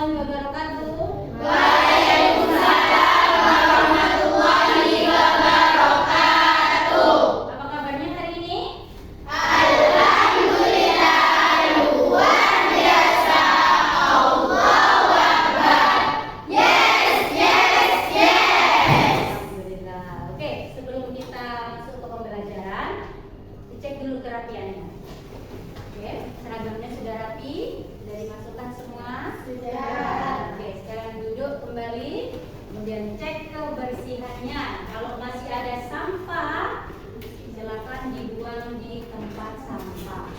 warahmatullahi wabarakatuh. Waalaikumsalam warahmatullahi wabarakatuh. Apa kabarnya hari ini? Alhamdulillah, luar biasa. Allahu Akbar. Yes, yes, yes. Alhamdulillah. Oke, sebelum kita masuk ke pembelajaran, dicek dulu kerapiannya. Oke, seragamnya sudah rapi, sudah dimasukkan semua. Sudah. Oke, sekarang duduk kembali, kemudian cek kebersihannya. Kalau masih ada sampah, silakan dibuang di tempat sampah.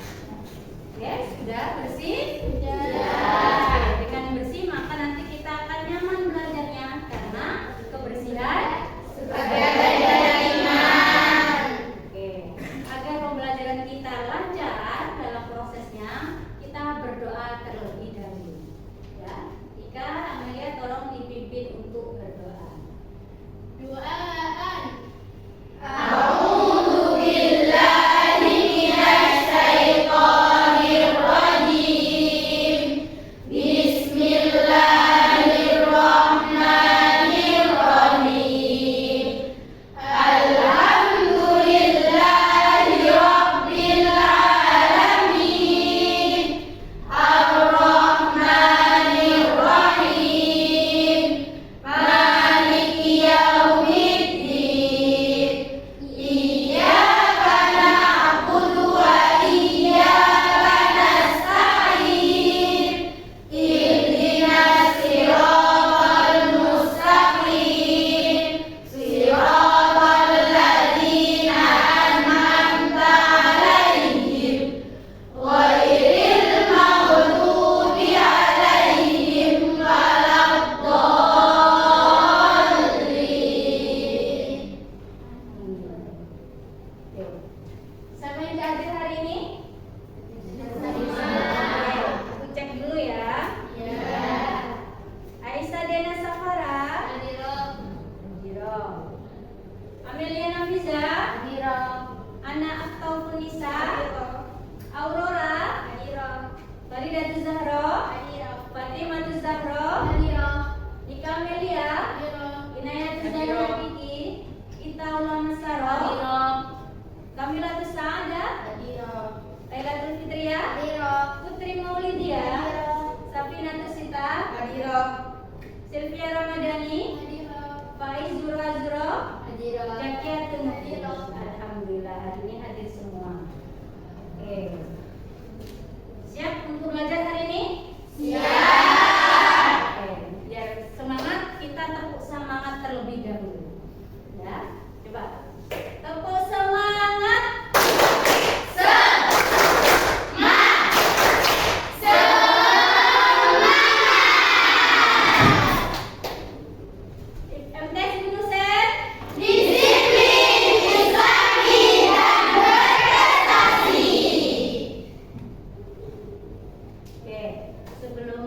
Oke, sudah bersih? Sudah. Oke, dengan bersih maka nanti kita akan nyaman belajarnya karena kebersihan Sebagai daya iman. Oke, agar pembelajaran kita lancar dalam prosesnya, kita berdoa terlebih dahulu. Ya, Ika, Amelia, tolong dipimpin untuk berdoa. Doaan. A'udzu billahi minasy syaithanir rajim. Bismillahirrahmanirrahim. Alhamdulillahi rabbil alamin. Ar-Rahmanir Rahim. Maliki yaumiddin. Iyyaka na'budu wa iyyaka nasta'in. Ihdinas siratal mustaqim. Siratal ladzina an'amta 'alaihim ghairil maghdubi 'alaihim waladdallin. Yuk. Siapa yang hadir hari ini? Aku cek dulu ya. Aisyah Dena Safara, Hadiro. Amelia Nafiza, Ana Aftaufunisa, Aurora, Faridatul Zahra, Fatimatul Zahra, Nika Amelia, Inayatul Zahra Kiki, Ita Ulama Saro, Kamilatul Saada, Lailatul Fitria, Putri Maulidia, Safinatul Sita, Sylvia Ramadhani, Faiz Zurazro, Zakiatul Mukhtar. Alhamdulillah hari ini hadir semua. Oke. Siap untuk belajar hari ini? Siap. Oke. Biar semangat, kita tepuk semangat terlebih dahulu. Ya, coba. Tepuk semangat. MTS Dosen. Disiplin, Islami, dan berprestasi. Oke, sebelum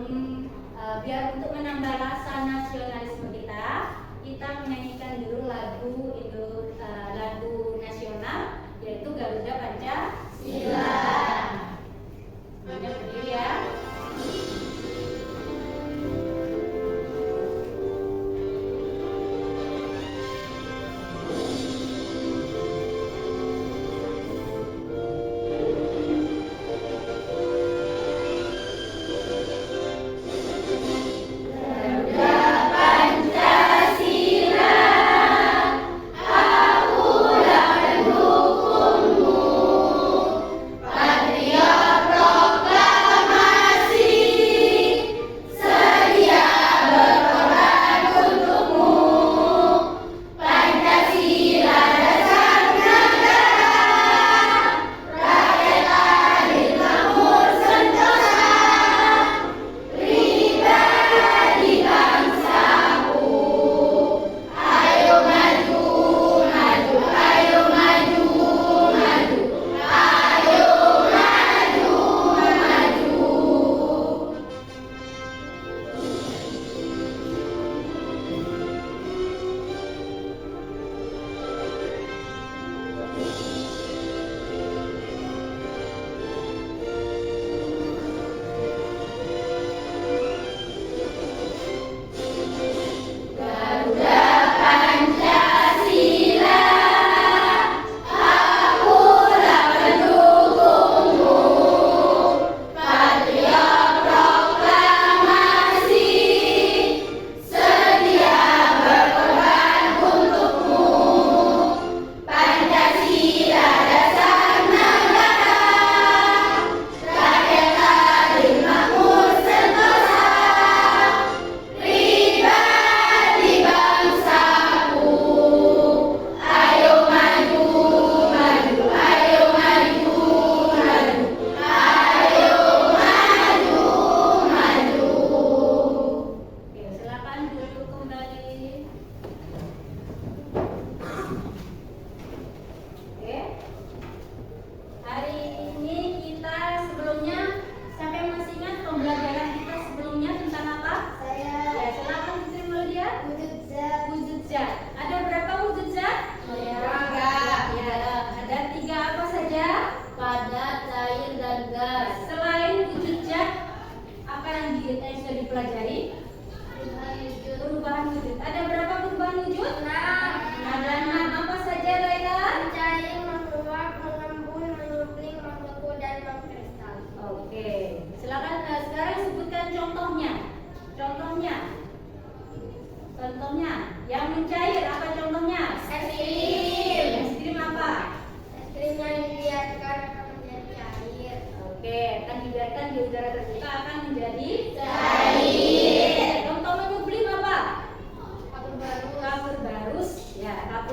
biar untuk menambah rasa nasionalisme kita menyanyikan dulu lagu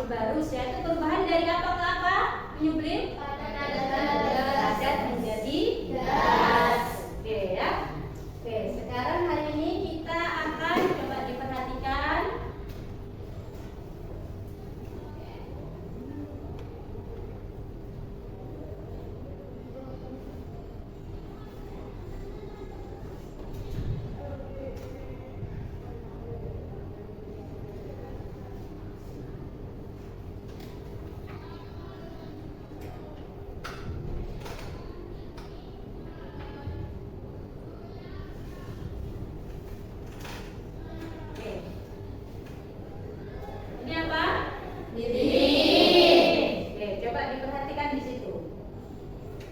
berbarus, yaitu perubahan dari apa ke apa? Menyublim padat menjadi das. Oke ya. Oke, sekarang hari ini kita akan coba diperhatikan. Ini apa? Lilin. Oke, coba diperhatikan di situ.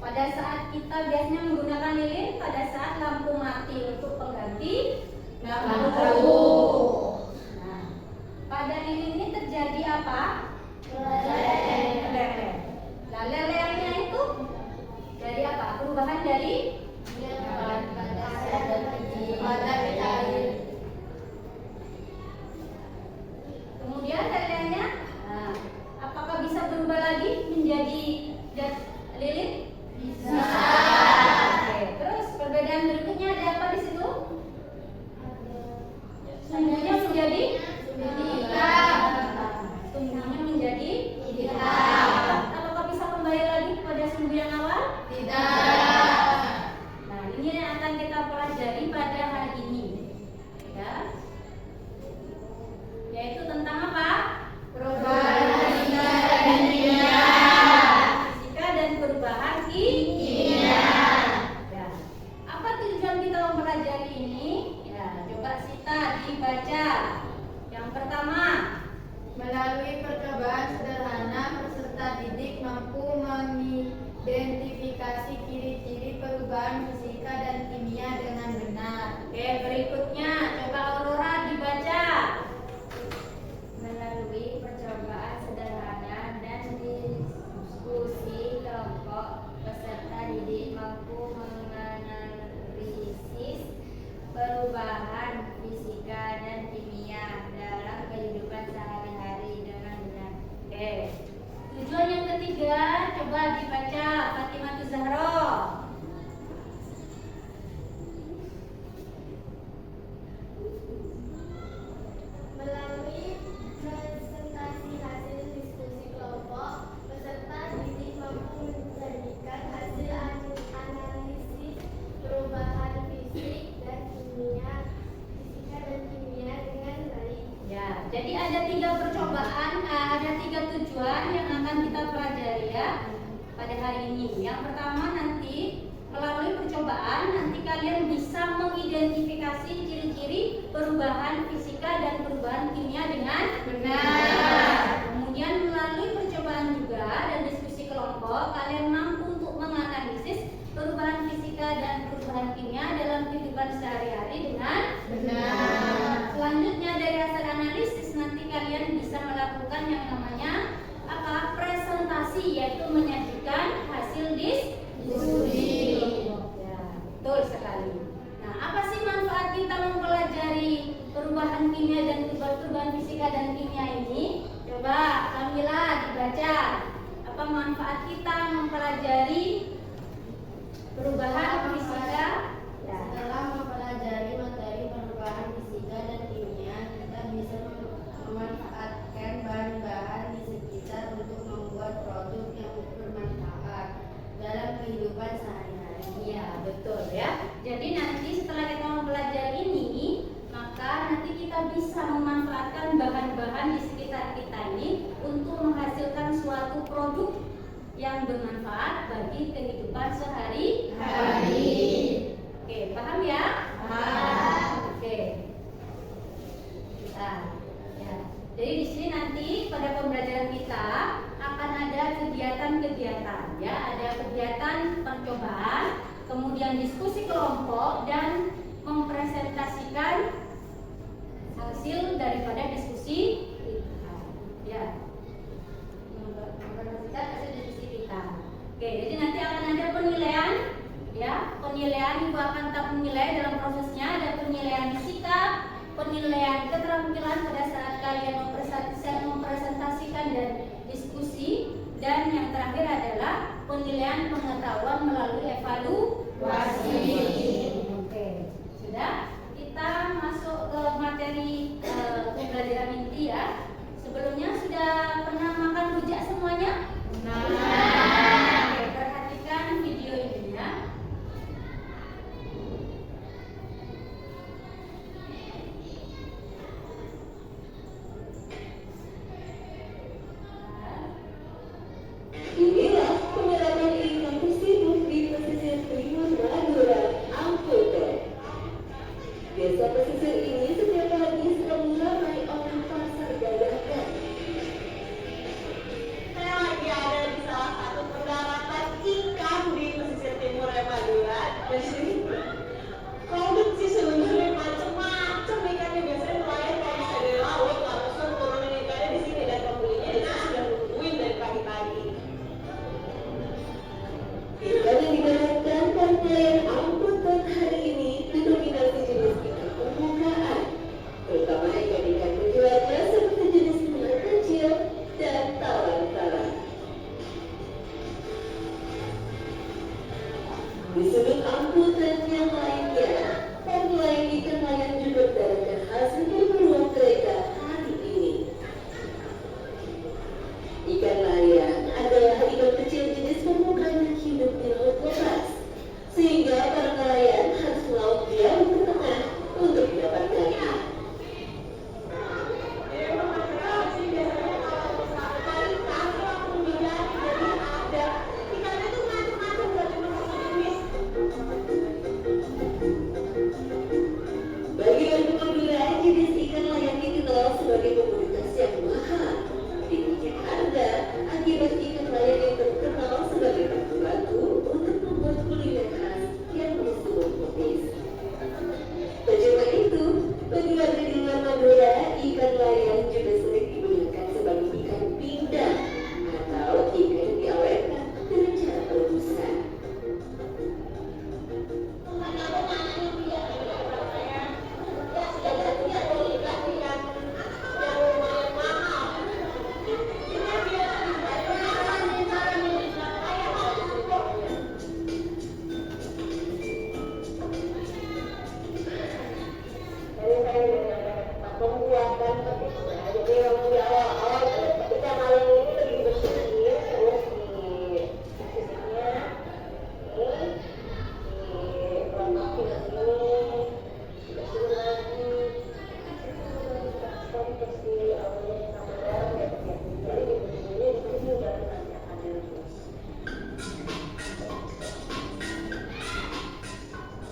Pada saat kita biasanya menggunakan lilin pada saat lampu mati untuk pengganti lampu. Nah, pada lilin ini terjadi apa? Meleleh. Nah, lelehnya itu dari apa? Perubahan dari padat ke cair. Kemudian lelehnya, nah, apakah bisa berubah lagi menjadi lilin? Bisa. Oke, terus perbedaan berikutnya ada apa di situ? Sumbunya menjadi hitam. Sumbunya menjadi hitam. Apakah bisa kembali lagi kepada sumbu yang awal? Tidak. Nah, ini yang akan kita pelajari pada hari ini. Ya. Yaitu tentang apa? Perubahan fisika dan kimia. Fisika dan perubahan kimia. Ya. Apa tujuan kita mempelajari ini? Ya, coba Sita dibaca. Yang pertama, Melalui percobaan sederhana, peserta didik mampu mengidentifikasi ciri-ciri perubahan fisika dan kimia dengan benar. oke, berikutnya coba Aurora dibaca. Melalui percobaan sederhana dan diskusi kelompok, peserta didik mampu menganalisis perubahan fisika dan kimia dalam kehidupan sehari-hari dengan benar. Oke. Tujuan yang ketiga, coba dibaca Fatimah Zahro. Melalui presentasi hasil diskusi kelompok, peserta didik mampu menjadikan hasil analisis perubahan fisika dan kimia dengan baik. Ya, jadi ada 3 percobaan, ada 3 tujuan yang akan kita pelajari ya pada hari ini. Yang pertama nanti melalui percobaan nanti kalian bisa mengidentifikasi ciri-ciri perubahan fisika dan perubahan kimia dengan benar. Kemudian melalui percobaan juga dan diskusi kelompok kalian mampu untuk menganalisis perubahan fisika dan perubahan kimia dalam kehidupan sehari-hari dengan benar. Selanjutnya dari hasil analisis nanti kalian bisa melakukan yang namanya apa? Presentasi, yaitu menyajikan hasil diskusi. Ya, betul sekali. Nah, apa sih manfaat kita mempelajari perubahan kimia dan perubahan fisika dan kimia ini? Coba Kamila dibaca. Apa manfaat kita mempelajari perubahan fisika? Ya. Setelah mempelajari materi perubahan fisika dan kimia, kita bisa memanfaatkan bahan-bahan di sekitar untuk membuat produk yang bermanfaat dalam kehidupan sehari-hari. Iya, betul ya. Jadi nanti setelah kita mempelajari ini, maka nanti kita bisa memanfaatkan bahan-bahan di sekitar kita ini untuk menghasilkan suatu produk yang bermanfaat bagi kehidupan sehari-hari. Oke, paham ya? Paham. Oke. Nah, ya. Jadi di sini nanti pada pembelajaran kita akan ada kegiatan-kegiatan ya, ada kegiatan percobaan, kemudian diskusi kelompok dan mempresentasikan hasil daripada diskusi kita. Ya. Mempresentasikan hasil diskusi kita. Oke, jadi nanti akan ada penilaian ya, penilaian ibu akan tetap menilai dalam prosesnya, ada penilaian sikap, penilaian keterampilan pada saat kalian mempresentasikan dan penilaian pengetahuan melalui evaluasi. Oke, sudah. Kita masuk ke materi pembelajaran inti ya. Sebelumnya sudah pernah makan rujak semuanya? Oke, perhatikan video ini ya. Inilah pengalaman ikan tersibuk di pesisir timur Madura, Ampute. Desa pesisir ini setiap pagi selalu ramai oleh pasar dadakan. Saya lagi ada di salah satu pendaratan ikan di pesisir timur Madura. Dan di sini produksi sebenarnya macam-macam ikannya. Biasanya nelayan kalau bisa dari laut langsung turunin ikannya di sini dan pembelinya di sini sudah nungguin dari pagi-pagi. Ikan yang didapatkan dan nelayan Ampute hari ini didominasi jenis ikan permukaan, terutama ikan-ikan berjelatnya seperti jenis tuna kecil dan talang-talang. Di sudut Ampute yang lainnya, para nelayan ikan layan juga mendapatkan hasil perburuan mereka hari ini. Ikan layang adalah ikan kecil jenis permukaan yang hidup di laut lepas, sehingga para nelayan harus melaut jauh ke tengah untuk mendapatkannya. Bagi warga Madura, jenis ikan layang dikenal sebagai komoditas yang mahal. Tingginya harga akibat ikan layang yang terkenal sebagai batu-batu untuk membuat kuliner khas yang disebut petis. Tak cuma itu, bagi warga di luar Madura, ikan layang juga sering digunakan sebagai ikan pindang atau ikan yang diawetkan dengan cara perebusan.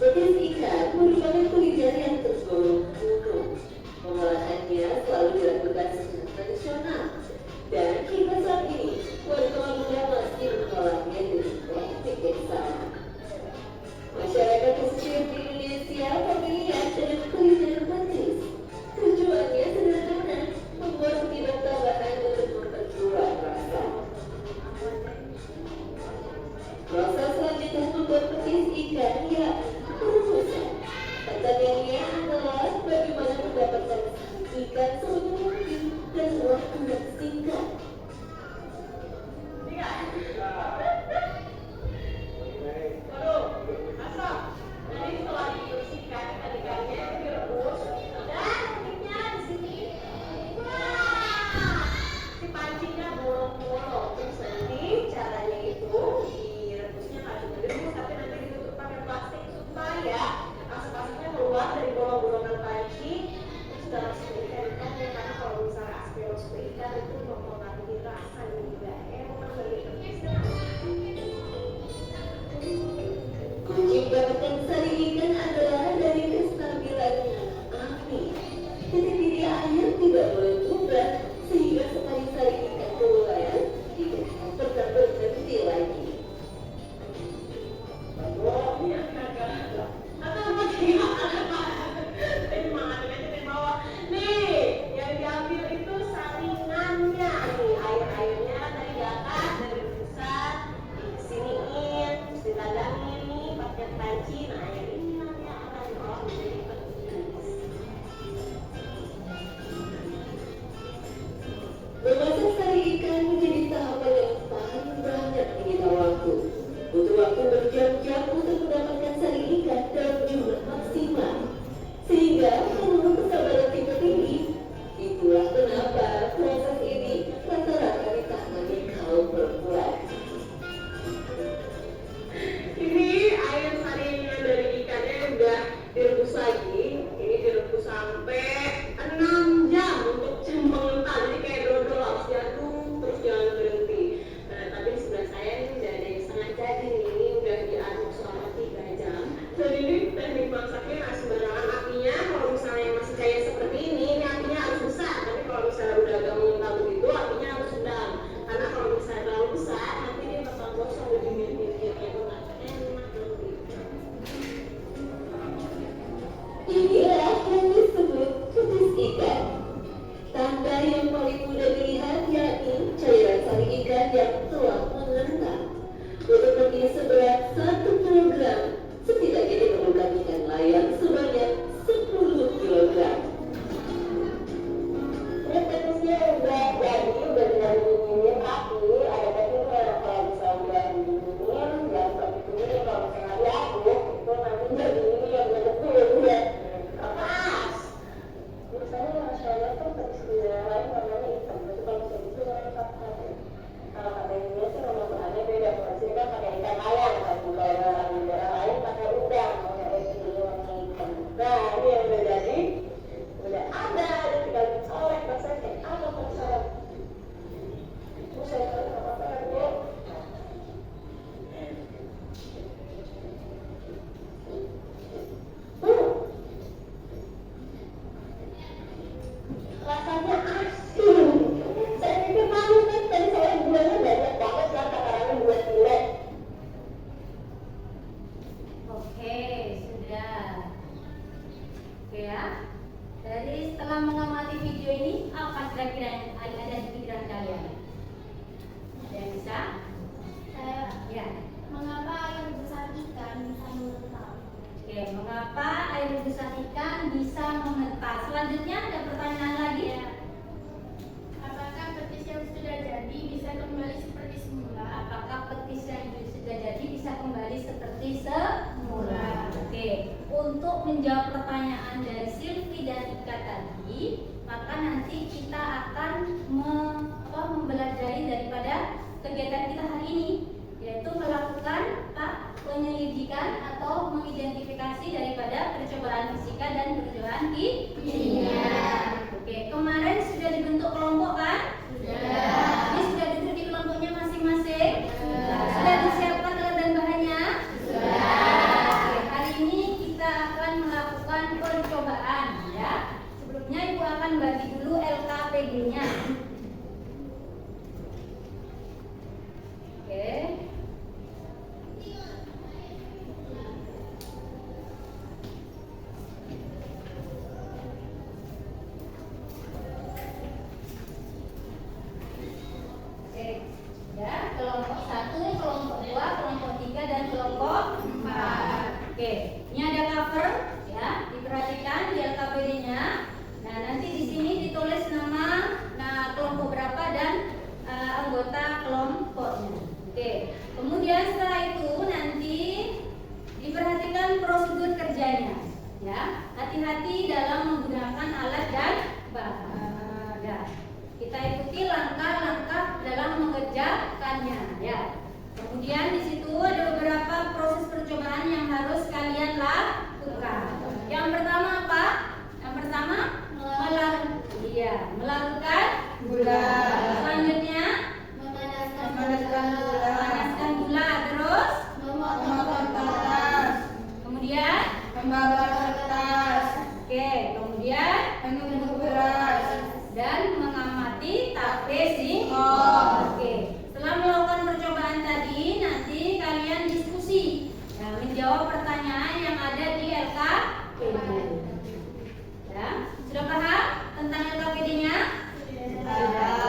Petis ikan merupakan kuliner yang tergolong kuno. Pengolahannya selalu dilakukan secara tradisional, dan hingga saat ini warga Madura masih mengolahnya dengan teknik yang sama. Masyarakat pesisir di Indonesia familiar dengan kuliner petis. Tujuannya sederhana, membuat rutinan tambahan untuk memperkuat rasa. Proses selanjutnya membuat petis ikan yakni perebusan. Pertanyaannya adalah bagaimana mendapatkan ikan sebanyak mungkin dan waktu yang singkat. Jadi setelah dibersihkan ikan-ikannya direbus dan uniknya di sini, wah, si pancinya bolong-bolong. Jadi caranya itu direbusnya paling direbus tapi nanti ditutup pakai plastik supaya asap-asapnya keluar dari bolong-bolongan panci. Terus sudah masuk ke ikan-ikannya, karena kalau misalnya aspergillus ke ikan itu mempengaruhi rasa yang tidak enak dari petisnya. Kunci mendapatkan sari ikan adalah dari kestabilan api. Titik didih air tidak boleh berubah sehingga sekali sari ikan keluar, ikan akan pernah berhenti lagi. Nih, yang diambil itu saringannya. Nih, air-airnya dari atas, dari pusat, disiniin, terus ditandangin nih pakai panci. Nah, yang ini nanti akan diolah menjadi petis. saya lihat kan di lain warnanya hitam, tapi kalau saya itu warna coklat ya. Kalau kata India sih nomor bahannya beda, kalau sini kan pakai ikan ayam kan, kalau di daerah lain pakai udang, mau kayak gini warna hitam. Nah ini yang udah jadi, udah ada tinggal dicolek, rasanya kayak apa penasaran? Terus saya tahu apa kan Bu? Rasanya asin. Saya pikir malu kan, tadi saya gulanya banyak banget kan, takarannya 2 kilo. Oke, sudah. Oke ya. Jadi setelah mengamati video ini, apa kira-kira yang ada di pikiran kalian? Ada yang bisa? Saya Ya. mengapa air besar ikan bisa mengental? Oke, mengapa air besar ikan bisa menetas? Selanjutnya ada pertanyaan lagi ya. Apakah petis yang sudah jadi bisa kembali seperti semula? Apakah petis yang sudah jadi bisa kembali seperti semula? Oke, untuk menjawab pertanyaan dari Silvi dan Ika tadi, maka nanti kita akan mempelajari daripada kegiatan kita hari ini, yaitu melakukan penyelidikan atau mengidentifikasi daripada percobaan fisika dan percobaan kimia. Oke, kemarin sudah dibentuk kelompok kan? Sudah. Ini sudah duduk di kelompoknya masing-masing? Sudah disiapkan alat dan bahannya? Sudah. Oke, hari ini kita akan melakukan percobaan ya. Sebelumnya Ibu akan bagi dulu LKPD-nya. Oke. Ya, kelompok 1, kelompok 2, kelompok 3 dan kelompok 4. Oke, ini ada cover ya, diperhatikan di LKPD-nya. Nah, nanti di sini ditulis nama kelompok berapa dan anggota kelompoknya. Oke. Kemudian setelah itu nanti diperhatikan prosedur kerjanya ya. Hati-hati dalam menggunakan alat dan bahan. Ya. Kita ikuti langkah-langkah dalam mengerjakannya ya. Kemudian di situ ada beberapa proses percobaan yang harus kalian lakukan. Yang pertama apa? Yang pertama melarutkan gula. Selanjutnya memanaskan gula. Terus Memotong kertas, kemudian membakar kertas, oke, kemudian menunggu beras, dan mengamati tape singkong. Oke, setelah melakukan percobaan tadi, nanti kalian diskusi ya, menjawab pertanyaan yang ada di LKPD. Ya, sudah paham tentang LKPD-nya? Sudah.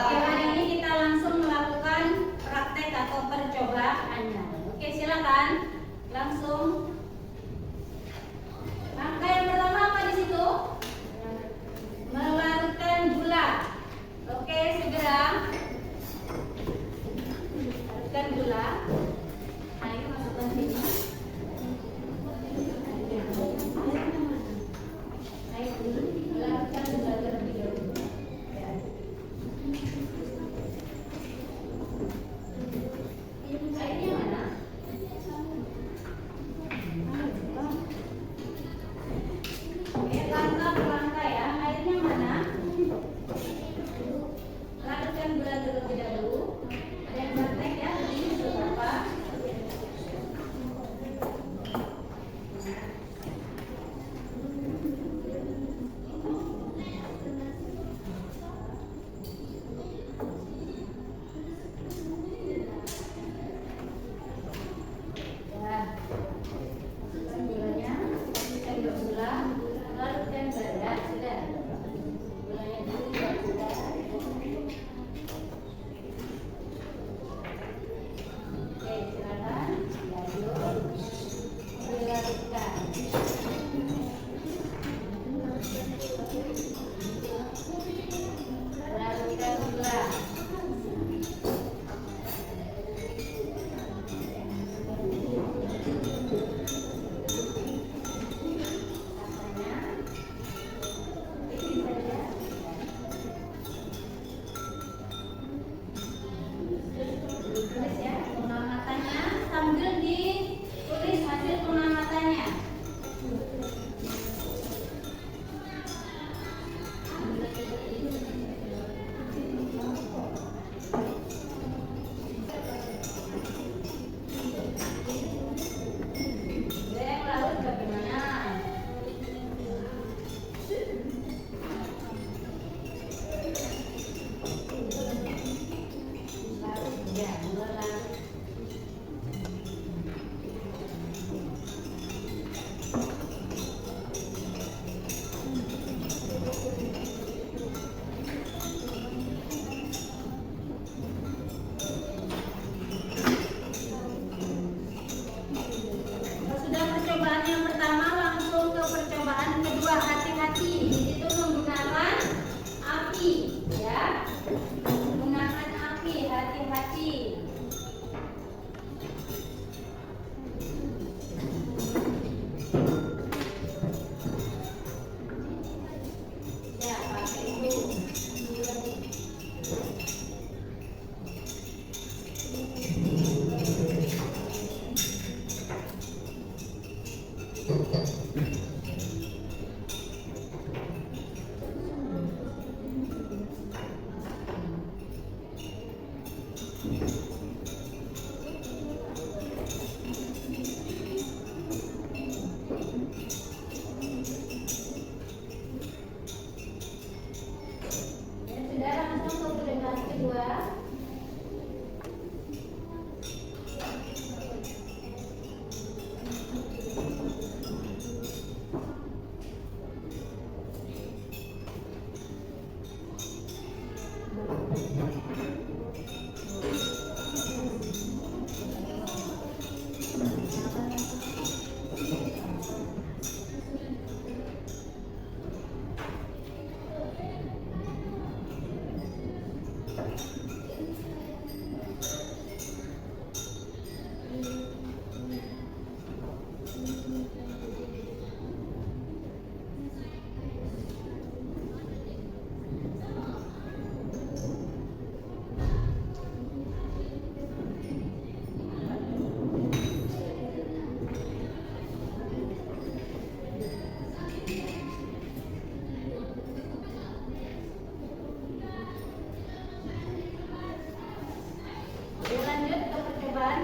Lanjut ke percobaan.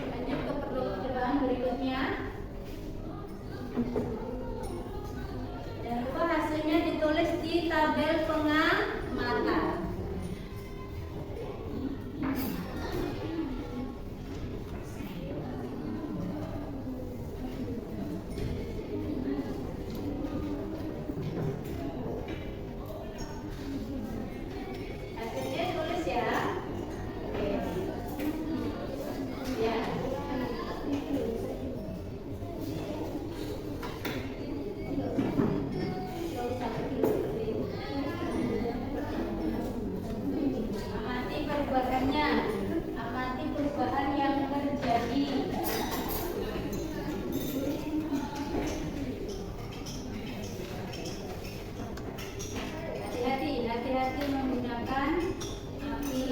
Lanjut ke percobaan berikutnya. Jangan lupa hasilnya ditulis di tabel pengamatan. Hasilnya tulis ya. Oke. Ya. Amati perubahannya. Amati perubahan yang terjadi. Hati-hati menggunakan api.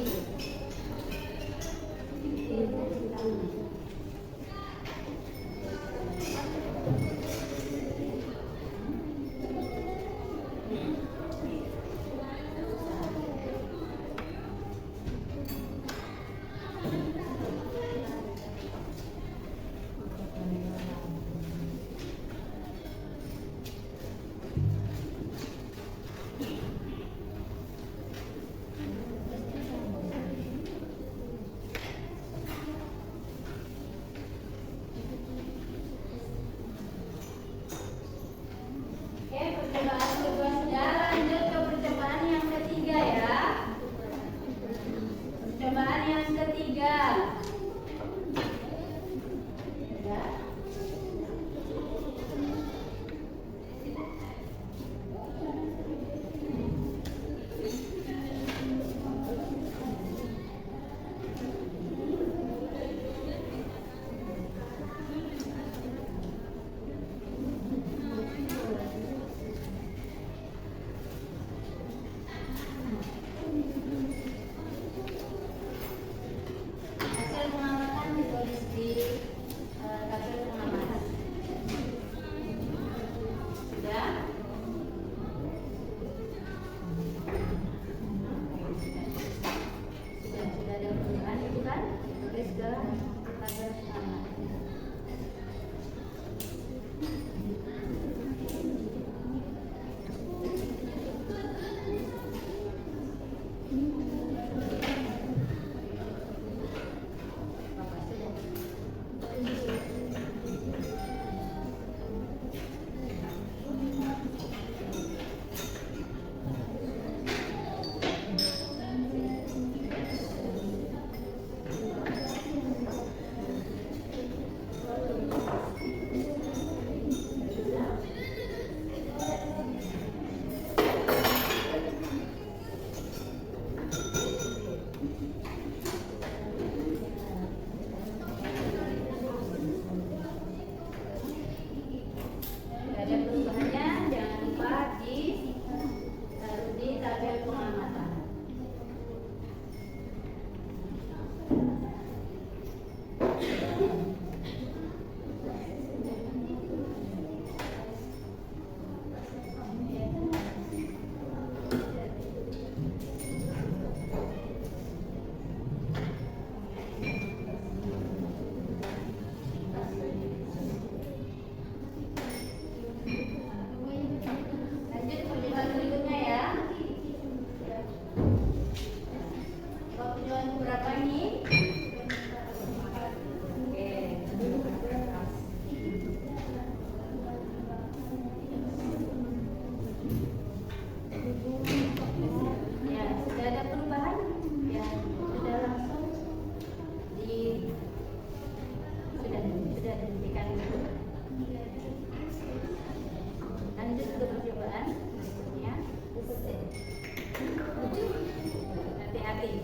balik.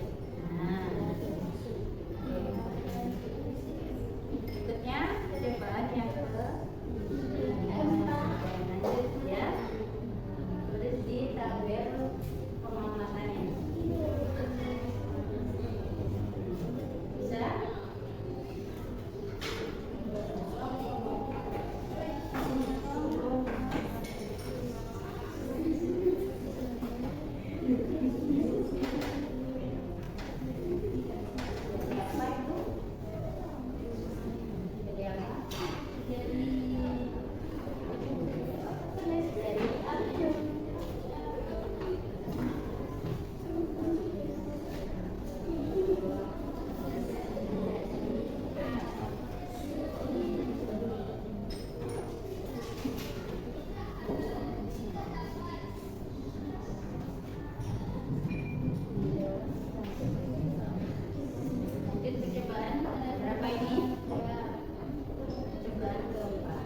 Nah, berikutnya percobaan yang ke lanjut ya. Tulis di tabel pengamatannya. Bisa? Apa itu? Jadi apa? Dari apa? Lanjut percobaan berapa ini? Percobaan keempat.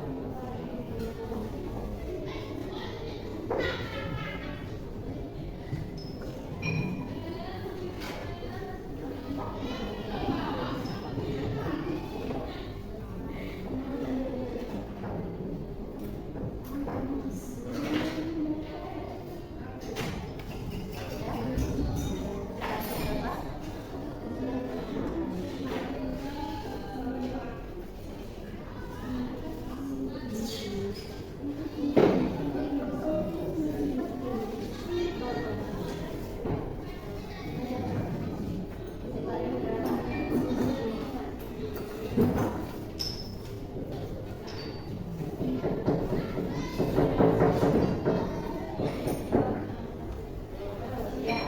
Ya,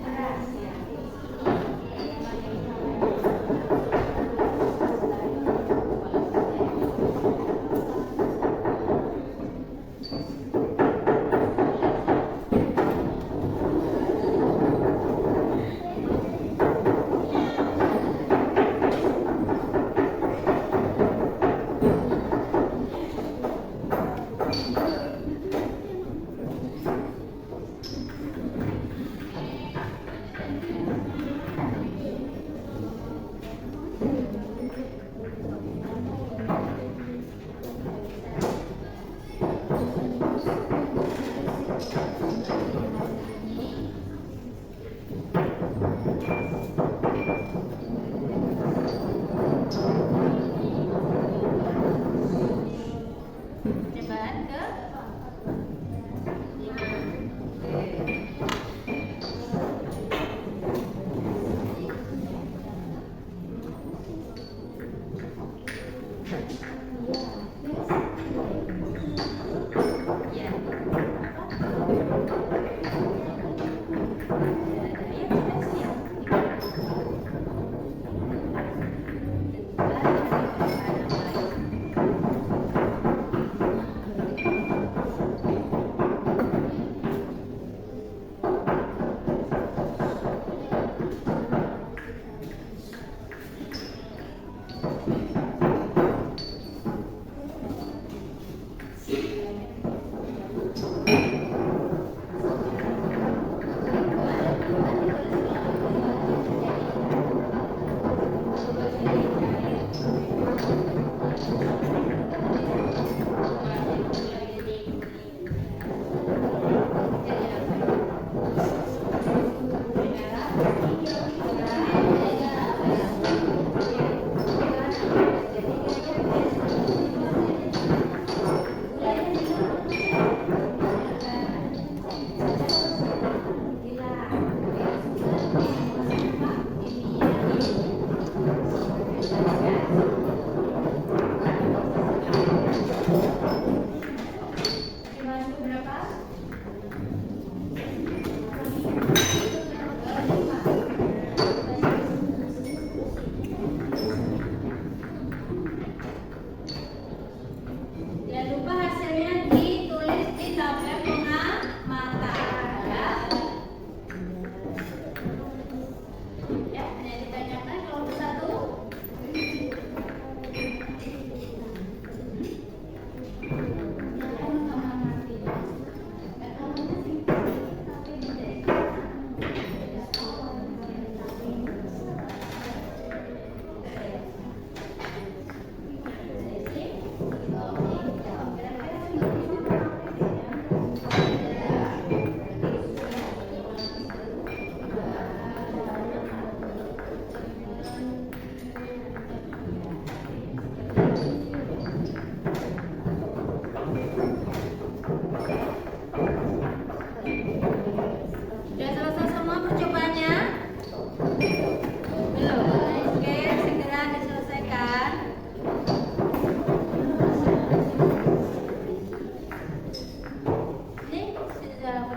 keras ya. Percobaan ke ya.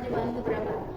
percobaan keberapa?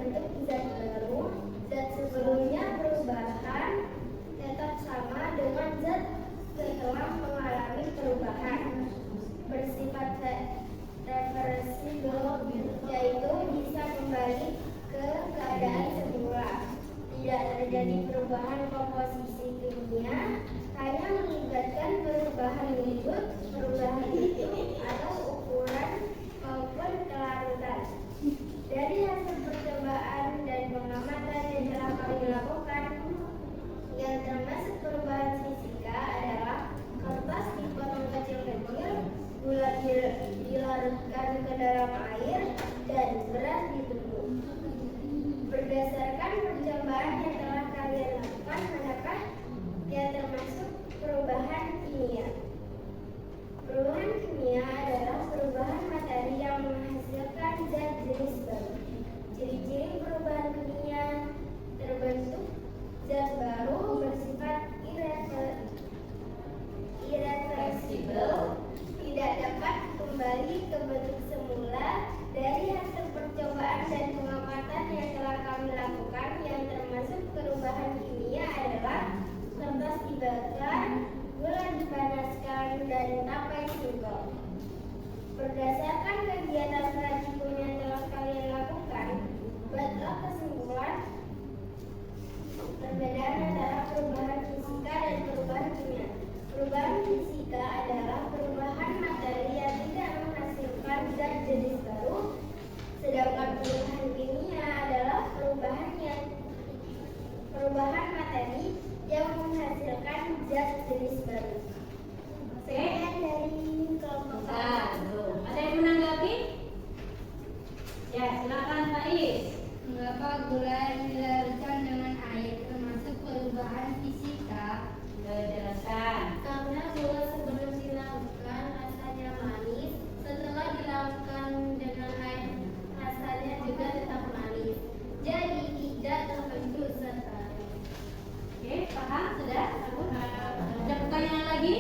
terbentuk zat baru, zat sebelumnya perubahan tetap sama dengan zat setelah mengalami perubahan. Bersifat reversibel, yaitu bisa kembali ke keadaan semula. Tidak terjadi perubahan komposisi kimia, hanya melibatkan perubahan wujud, perubahan bentuk, atau ukuran maupun kelarutan. Dari hasil percobaan dan pengamatan yang telah kami lakukan, yang termasuk perubahan fisika adalah kertas dipotong kecil-kecil, gula dilarutkan ke dalam air, dan beras ditumbuk. Berdasarkan percobaan yang telah kalian lakukan, manakah yang termasuk perubahan kimia? Perubahan kimia adalah perubahan materi yang menghasilkan zat jenis baru. Ciri-ciri perubahan kimia: terbentuk zat baru bersifat irreversibel, tidak dapat kembali ke bentuk semula. Dari hasil percobaan dan pengamatan yang telah kami lakukan, yang termasuk perubahan kimia adalah kertas dibakar, gula dipanaskan, dan tapai singkong. Berdasarkan kegiatan praktikum yang telah kalian lakukan, buatlah kesimpulan perbedaan antara perubahan fisika dan perubahan kimia. Perubahan fisika adalah perubahan materi yang tidak menghasilkan zat jenis baru, sedangkan perubahan kimia adalah perubahan materi yang menghasilkan zat jenis baru. Sekian dari kelompok Belum. Ada yang menanggapi? Ya, silakan Pak Is. Mengapa gula yang dilarutkan dengan air termasuk perubahan fisika? Jelaskan. Karena gula sebelum dilarutkan rasanya manis, setelah dilarutkan dengan air rasanya juga tetap manis. Jadi tidak terbentuk zat baru. Oke, paham? Sudah? Ada pertanyaan lagi?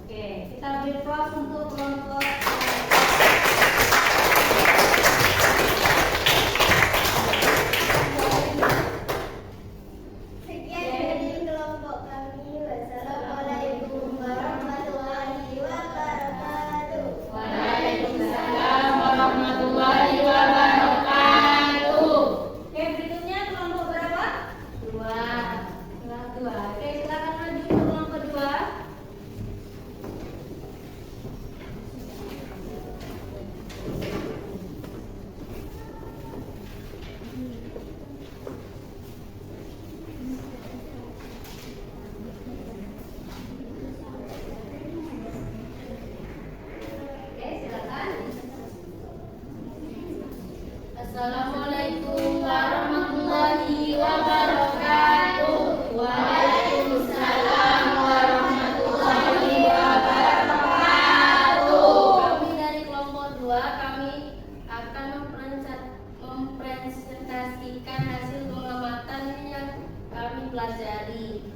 Oke, kita beri applause untuk kelompok Sekian dari kelompok kami. Wassalamualaikum warahmatullahi wabarakatuh. Waalaikumsalam warahmatullahi wabarakatuh. Oke, berikutnya kelompok berapa? 2. Kelas 2. Oke, silakan maju ke kelompok 2. Oke, silakan. Assalamualaikum warahmatullahi wabarakatuh. Waalaikumsalam warahmatullahi wabarakatuh. Kami dari kelompok 2, kami akan mempresentasikan hasil pengamatan yang kami pelajari.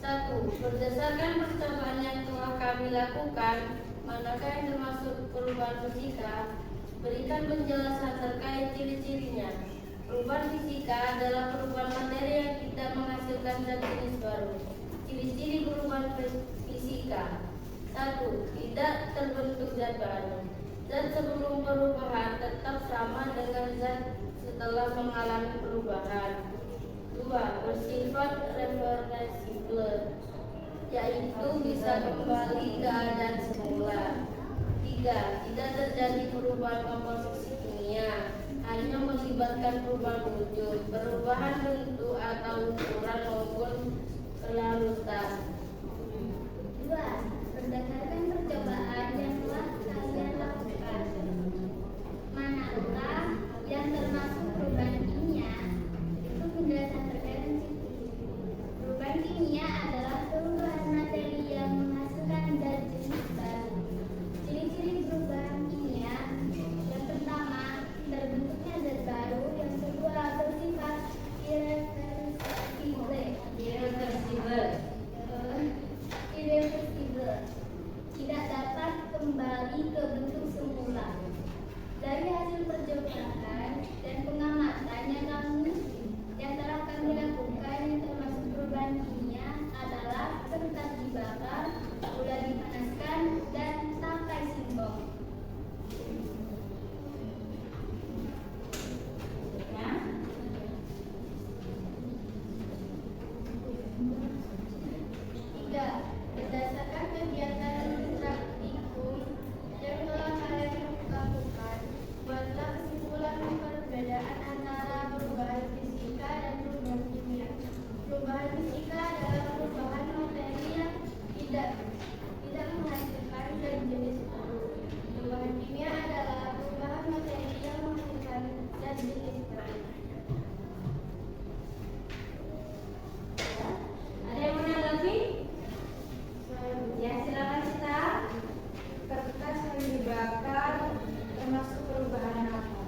1. Berdasarkan percobaan yang telah kami lakukan, manakah yang termasuk perubahan fisika? Berikan penjelasan terkait ciri-cirinya. Perubahan fisika adalah perubahan materi yang tidak menghasilkan zat jenis baru. Ciri-ciri perubahan fisika: 1. Tidak terbentuk zat baru. Zat sebelum perubahan tetap sama dengan zat setelah mengalami perubahan. 2. Bersifat reversibel, yaitu bisa kembali ke keadaan semula. 3. Tidak terjadi perubahan komposisi kimia, hanya melibatkan perubahan wujud, perubahan bentuk atau ukuran maupun kelarutan. 2. Berdasarkan percobaan yang telah kalian lakukan, manakah yang termasuk perubahan kimia? Itu penjelasan terkait perubahan kimia adalah perubahan materi yang menghasilkan zat jenis baru. Ciri-ciri perubahan kimia: yang pertama, terbentuknya zat baru. Yang kedua, bersifat irreversibel, tidak dapat kembali ke bentuk semula. Dari hasil percobaan dan pengamatan yang telah kami lakukan termasuk perubahan kimia adalah kertas dibakar, gula dipanaskan, dan tangkai singkong. Ya. Tiga, berdasarkan kegiatan praktikum yang telah kalian lakukan, buatlah kesimpulan perbedaan antara perubahan fisika dan perubahan kimia. Perubahan fisika adalah perubahan materi yang tidak menghasilkan zat jenis baru. Perubahan kimia adalah perubahan materi yang menghasilkan zat jenis baru. Ada yang menanggapi? Ya, silakan Sita. Kertas yang dibakar termasuk perubahan apa?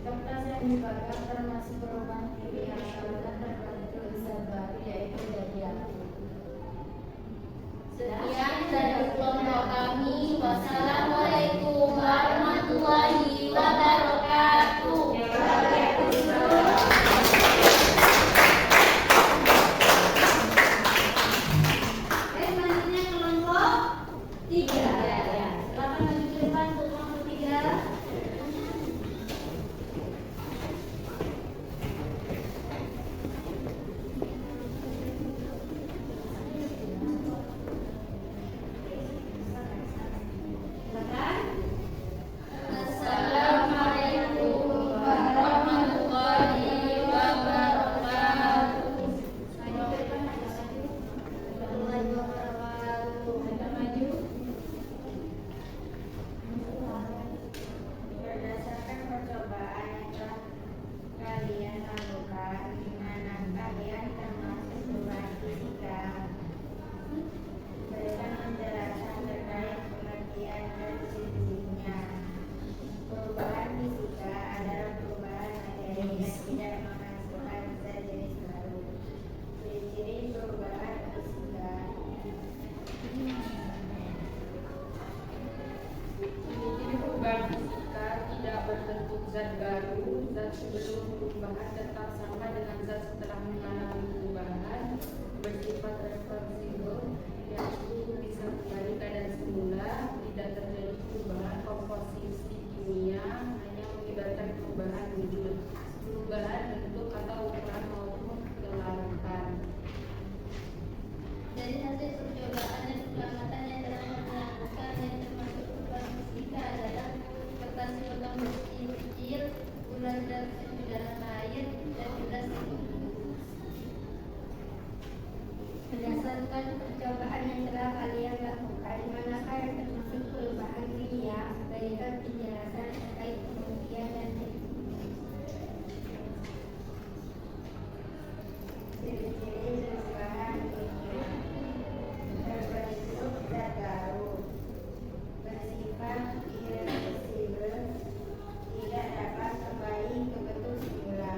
Kertas yang dibakar termasuk perubahan kimia karena terbentuk zat baru yaitu dari api. Sekian dari kelompok kami. Wassalamualaikum warahmatullahi wabarakatuh. Selanjutnya kelompok 3. Ya. Silakan maju ke depan untuk kelompok 3. Silakan. Assalamualaikum warahmatullahi wabarakatuh. Maju ke depan, agak maju. Berdasarkan percobaan yang telah kalian lakukan, di mana kalian termasuk perubahan fisika, berikan penjelasan terkait pengertian dan ciri-cirinya. Perubahan fisika adalah perubahan materi yang tidak menghasilkan zat jenis baru. Ciri-ciri perubahan fisika. Ciri perubahan fisika tidak berbentuk zat baru. Zat sebelum perubahan tetap sama dengan zat setelah mengalami perubahan, bersifat reversibel, yaitu bisa kembali keadaan semula, tidak terjadi perubahan komposisi kimia, hanya mengibarkan perubahan wujud, perubahan bentuk atau ukuran maupun kelarutan. Dari hasil percobaan dan pengamatan yang telah kami lakukan yang termasuk perubahan fisika adalah kertas logam bersih kecil, bulan dan dalam air, dan gelas berdasarkan percobaan yang telah kalian lakukan, manakah yang termasuk perubahan kimia? Berikan penjelasan terkait pengertian dan Ciri-ciri perubahan kimia. Terbentuk zat baru, bersifat irreversibel, tidak dapat kembali ke bentuk semula.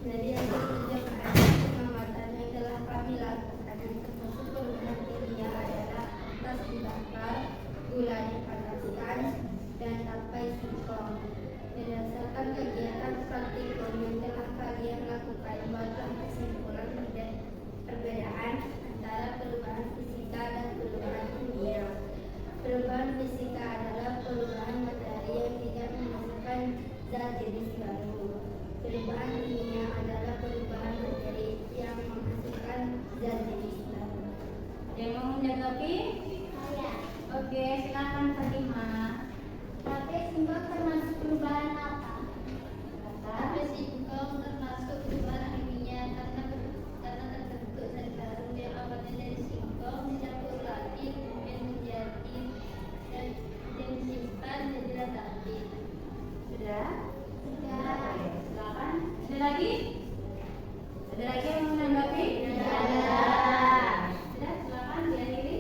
dari hasil percobaan dan pengamatan yang telah kami lakukan yang termasuk perubahan kimia adalah kertas dibakar, gula dipanaskan, dan tangkai singkong. Berdasarkan kegiatan praktikum yang telah kalian lakukan, buatlah kesimpulan perbedaan antara perubahan fisika dan perubahan kimia. Perubahan fisika adalah perubahan materi yang tidak menghasilkan zat jenis baru. Perubahan kimia adalah perubahan materi yang menghasilkan zat jenis baru. Ada yang mau menanggapi? Oke, silakan Fatimah. Tapi singkong termasuk perubahan apa? Tapi singkong termasuk perubahan kimia karena terbentuk zat baru yang awalnya dari singkong dicampur lagi kemudian menjadi dan disimpan menjadi zat aktif. Sudah? Sudah. Silakan. Ada lagi? Ada lagi yang mau menanggapi? Ada. Sudah, silakan diakhiri.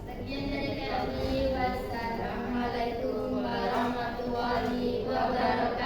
Sekian dari kami. Wassalamualaikum warahmatullahi wabarakatuh.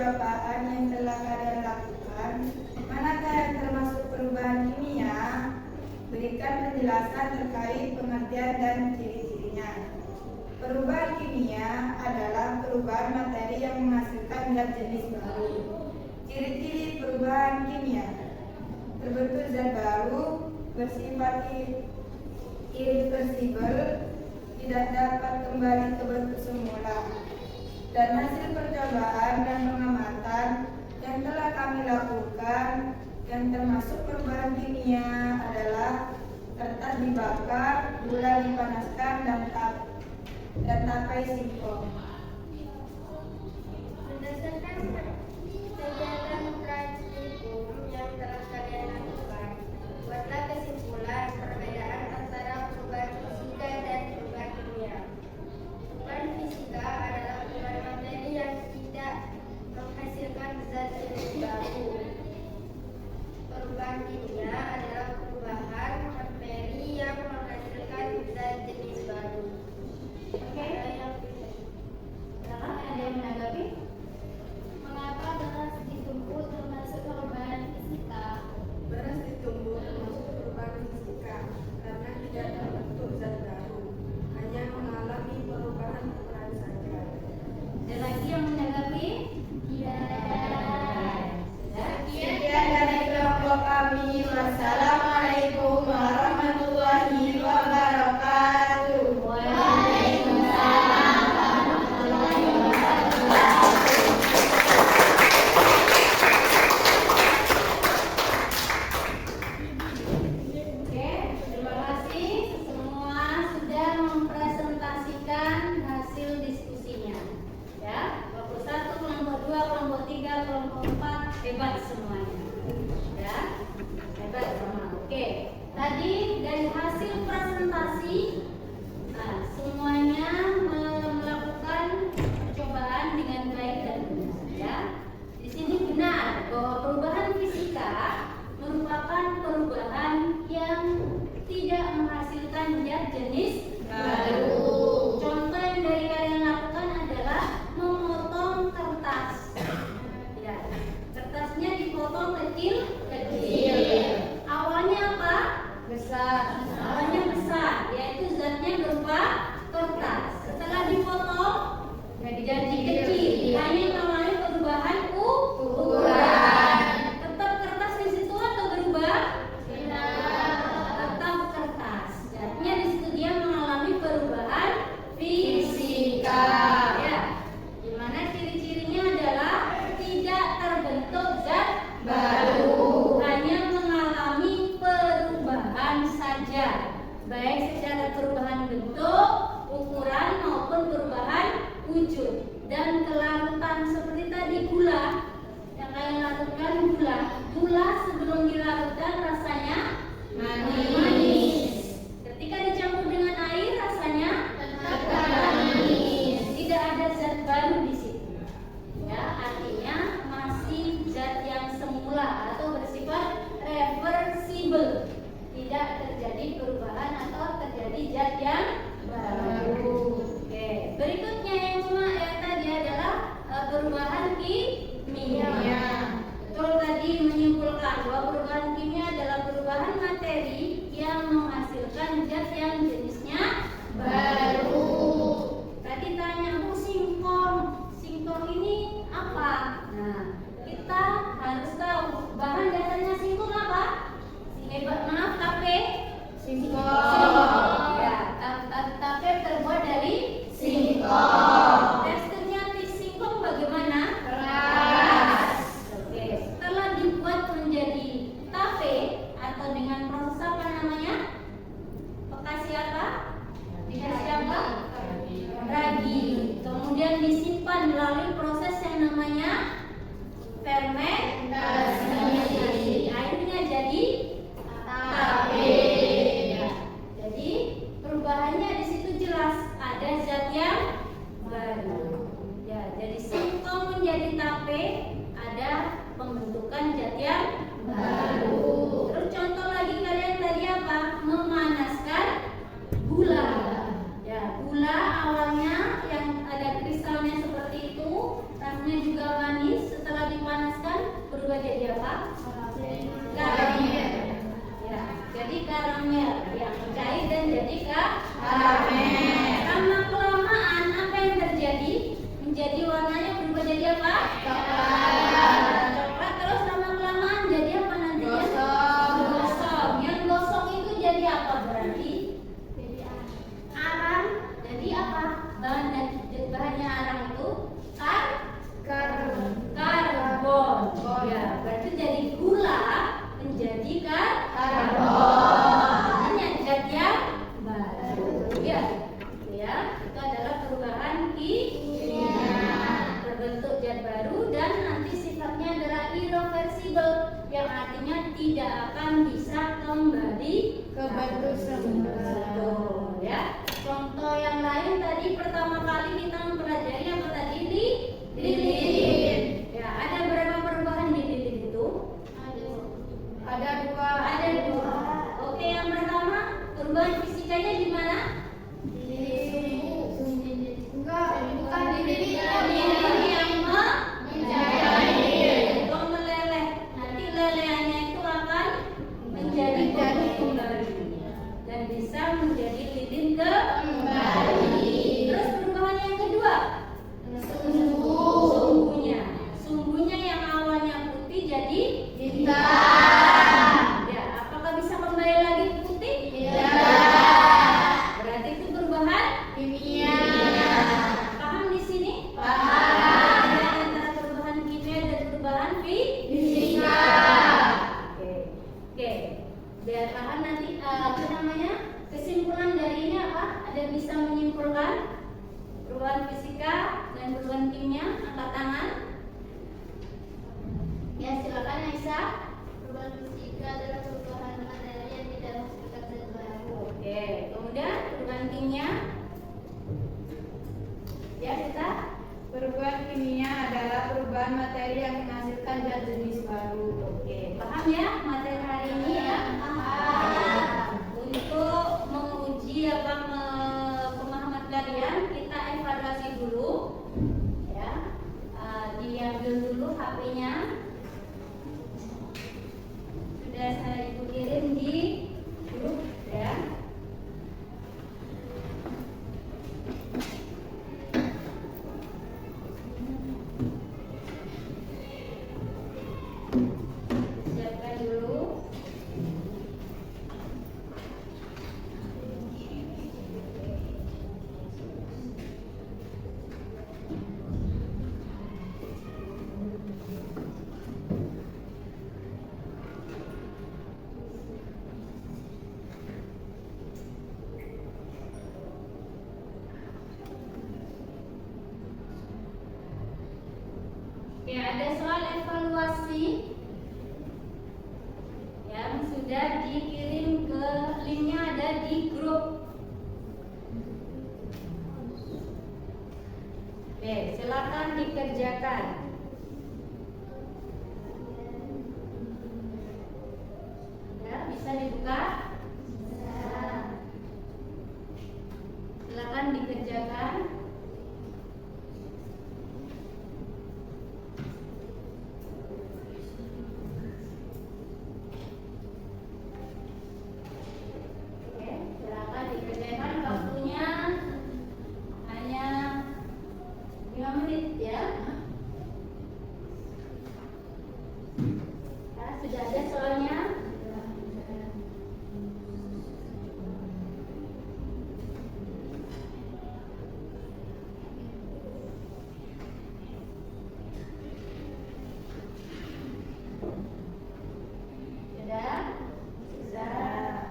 percobaan yang telah kalian lakukan, manakah yang termasuk perubahan kimia? Berikan penjelasan terkait pengertian dan ciri-cirinya. Perubahan kimia adalah perubahan materi yang menghasilkan zat jenis baru. Ciri-ciri perubahan kimia: terbentuk zat baru, bersifat irreversibel, tidak dapat kembali ke bentuk semula. Dan hasil percobaan dan pengamatan yang telah kami lakukan yang termasuk perubahan kimia adalah kertas dibakar, gula dipanaskan, dan tapai singkong. Berdasarkan kegiatan praktikum yang telah kalian lakukan, buatlah kesimpulan perbedaan antara perubahan fisika dan perubahan kimia. Perubahan fisika adalah perubahan materi yang tidak menghasilkan zat jenis baru. Perubahan kimia adalah perubahan materi yang menghasilkan zat jenis baru. Oke. Silakan, ada yang menanggapi? Mengapa beras ditumbuk termasuk perubahan fisika? Beras ditumbuk termasuk perubahan fisika karena tidak terbentuk zat baru, hanya mengalami perubahan ukuran saja. Ada lagi yang menanggapi? Sekian dari kelompok kami. Wassalamualaikum warahmatullahi wabarakatuh. Oke, terima kasih semua sudah mempresentasikan hasil diskusinya. Ya, kelompok 1, kelompok 2, kelompok 3, kelompok 4 hebat semuanya. Ya, hebat semua. Oke, tadi dari hasil presentasi, nah, semuanya melakukan percobaan dengan baik dan benar. Ya, di sini benar bahwa perubahan fisika merupakan perubahan yang tidak menghasilkan zat jenis baru. Contoh yang dari kalian lakukan adalah memotong kertas. Ya, kertasnya dipotong kecil-kecil. Awalnya apa? Besar. Awalnya besar, yaitu zatnya berupa kertas. Setelah dipotong jadi kecil. Hanya mengalami perubahan ukuran. Tetap kertas di situ atau berubah? Tetap kertas. Artinya di situ dia mengalami perubahan fisika. Ya. Di mana ciri-cirinya adalah tidak terbentuk zat baru, hanya mengalami perubahan saja, baik secara perubahan bentuk, ukuran maupun perubahan wujud. Dan kelarutan seperti tadi gula yang kalian lakukan, gula sebelum dilarutkan rasanya manis. Ketika dicampur dengan air rasanya tetap manis. Tidak ada zat baru di situ. Ya, artinya masih zat yang semula atau bersifat reversibel. Tidak terjadi perubahan atau terjadi zat yang baru. Oke, berikutnya yang tadi adalah perubahan kimia. Betul tadi menyimpulkan bahwa perubahan kimia adalah perubahan materi yang menghasilkan zat yang jenisnya baru. Tadi tanya, Bu, singkong ini apa? Nah, kita harus tahu bahan dasarnya singkong apa? Maaf, tape. Singkong. Ya, tape terbuat dari singkong. Teksturnya singkong bagaimana? Keras. Oke, setelah dibuat menjadi tape atau dengan proses apa namanya? Bekasi apa? Dikasih apa? Ragi. Kemudian disimpan melalui proses yang namanya tidak akan bisa kembali Ke bentuk semula. Betul, ya. Contoh yang lain tadi pertama kali kita mempelajari apa tadi? Lilin. Ya, ada berapa perubahan di lilin itu? Ada dua. Ada 2. Oke, yang pertama perubahan fisikanya di mana? Enggak, bukan di Lilin yang atau meleleh. Nanti lelehannya itu akan menjadi kembali dan bisa menjadi lilin kembali. Terus perubahan yang kedua, sumbunya yang awalnya putih jadi hitam. Ya, apakah bisa kembali lagi putih? Berarti itu perubahan kimia. Paham di sini? Paham. Ada antara perubahan kimia dan perubahan fisika. Oke. Biar paham nanti kesimpulan dari ini apa? Ada bisa menyimpulkan perubahan fisika dan perubahan kimia? Angkat tangan. Ya, silakan Aisyah. Perubahan fisika adalah perubahan materi yang tidak menghasilkan zat baru. Oke, kemudian perubahan kimia. Ya, kita. Perubahan kimia adalah perubahan materi yang menghasilkan zat jenis baru. Oke, paham ya materi hari ini ya? Untuk menguji pemahaman kalian, kita evaluasi dulu. Ya, diambil dulu HP-nya. Sudah saya ibu kirim di grup ya. Siapkan dulu. Ya, ada soal evaluasi yang sudah dikirim ke linknya, ada di grup. Oke, silakan dikerjakan. Ya, bisa dibuka? Silakan dikerjakan. Oke, silakan dikerjakan, waktunya hanya 5 menit ya. Ya, sudah ada soalnya. Sudah? Sudah.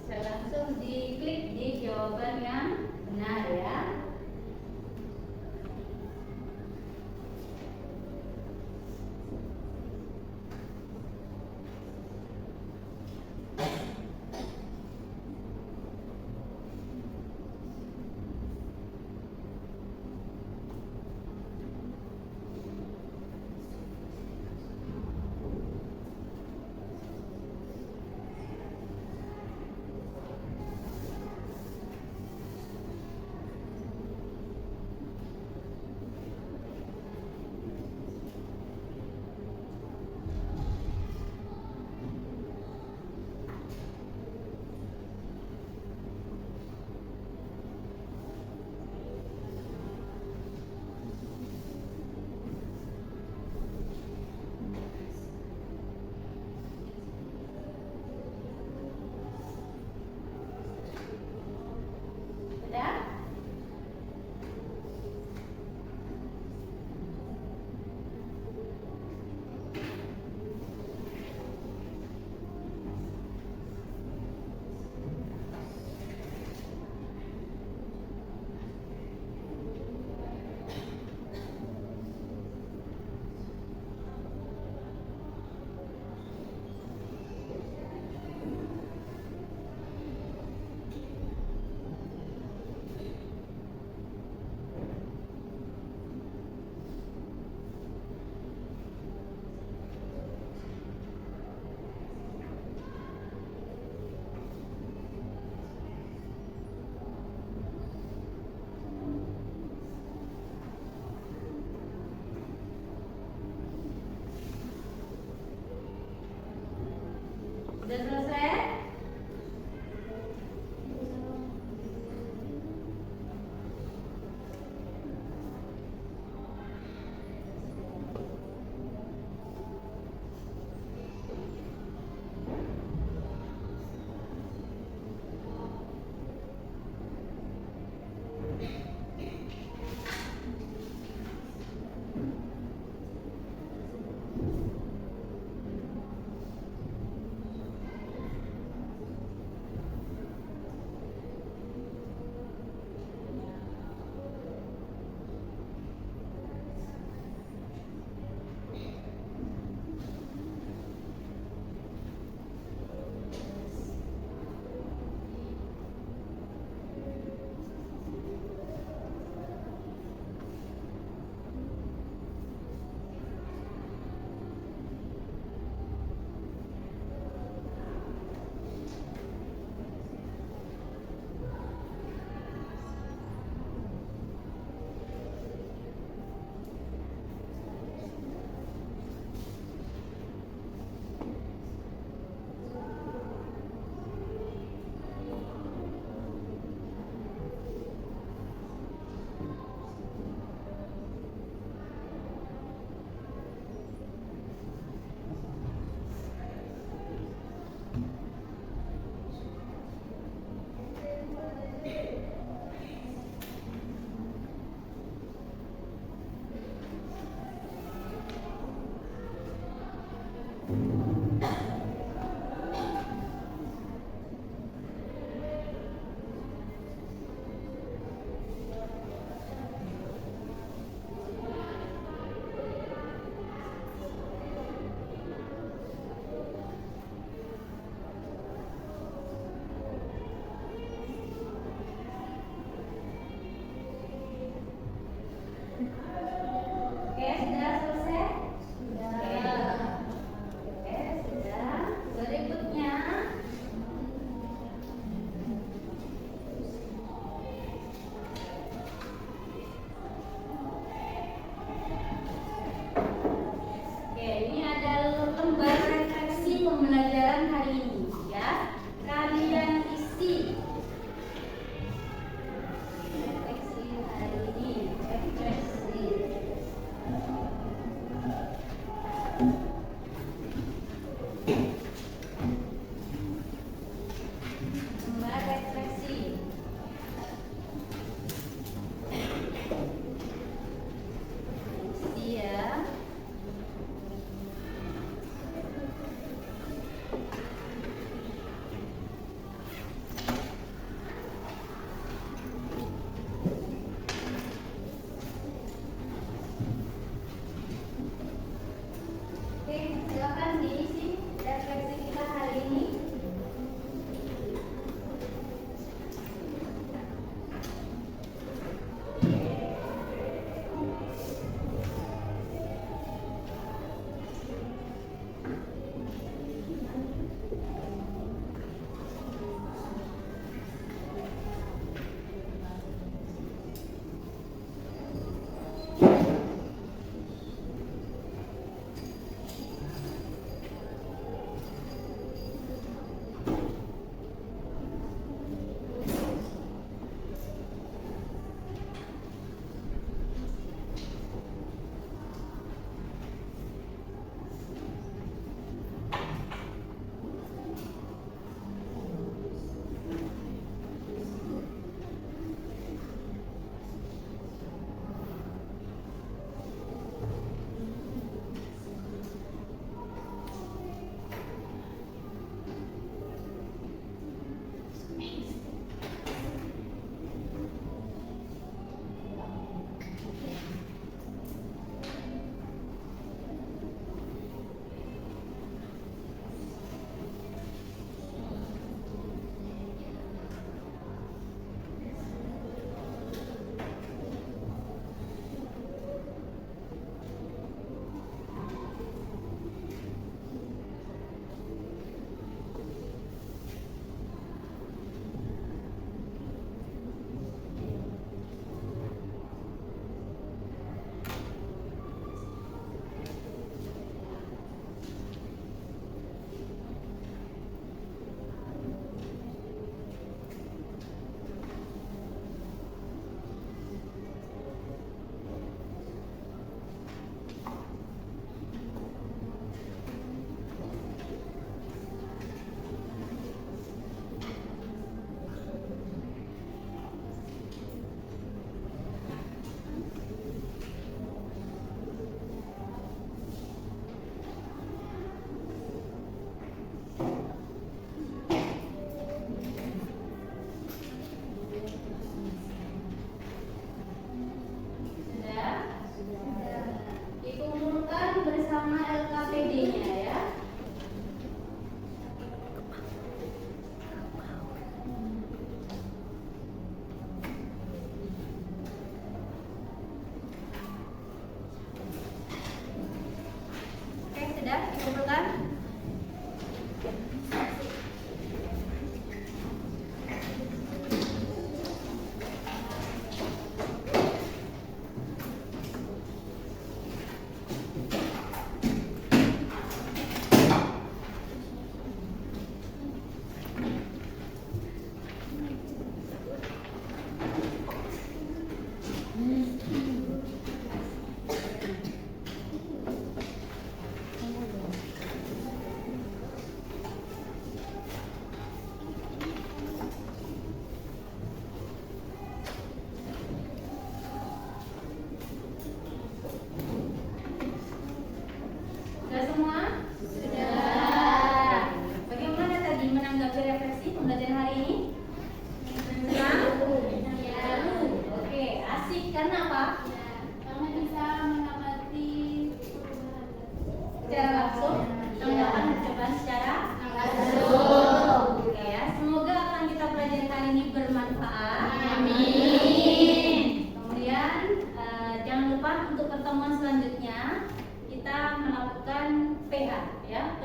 Bisa langsung diklik di jawaban yang benar ya. Sudah selesai? Oke, sudah selesai? Sudah. Oke, sudah. Berikutnya oke, ini ada lembar refleksi pembelajaran hari ini ya. Kalian isi refleksi hari ini. Refleksi. Lembar refleksi. Isi ya. Oke, silakan diisi refleksi kita hari ini.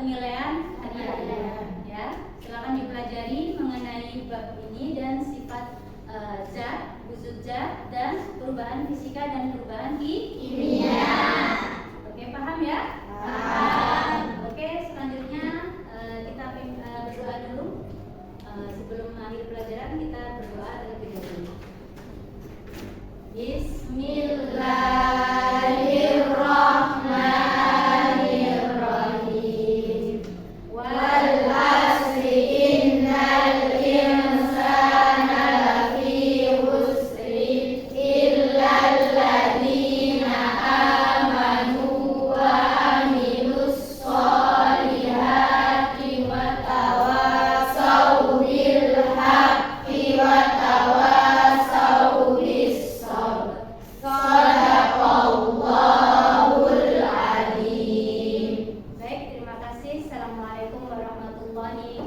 penilaian harian. Ya, silakan dipelajari mengenai bab ini dan sifat zat, wujud zat, dan perubahan fisika dan perubahan kimia. Oke, paham ya? Paham. Oke, selanjutnya kita berdoa dulu. Sebelum akhir pelajaran kita berdoa terlebih dahulu. Bismillahirrahmanirrahim. Wal asri innal insana lafi khusri illal ladzina amanu wa amilus solihati wa tawasaw bil haqqi wa tawasaw bis sabr. Shadaqallahul adzim. Baik, terima kasih. Assalamualaikum warahmatullahi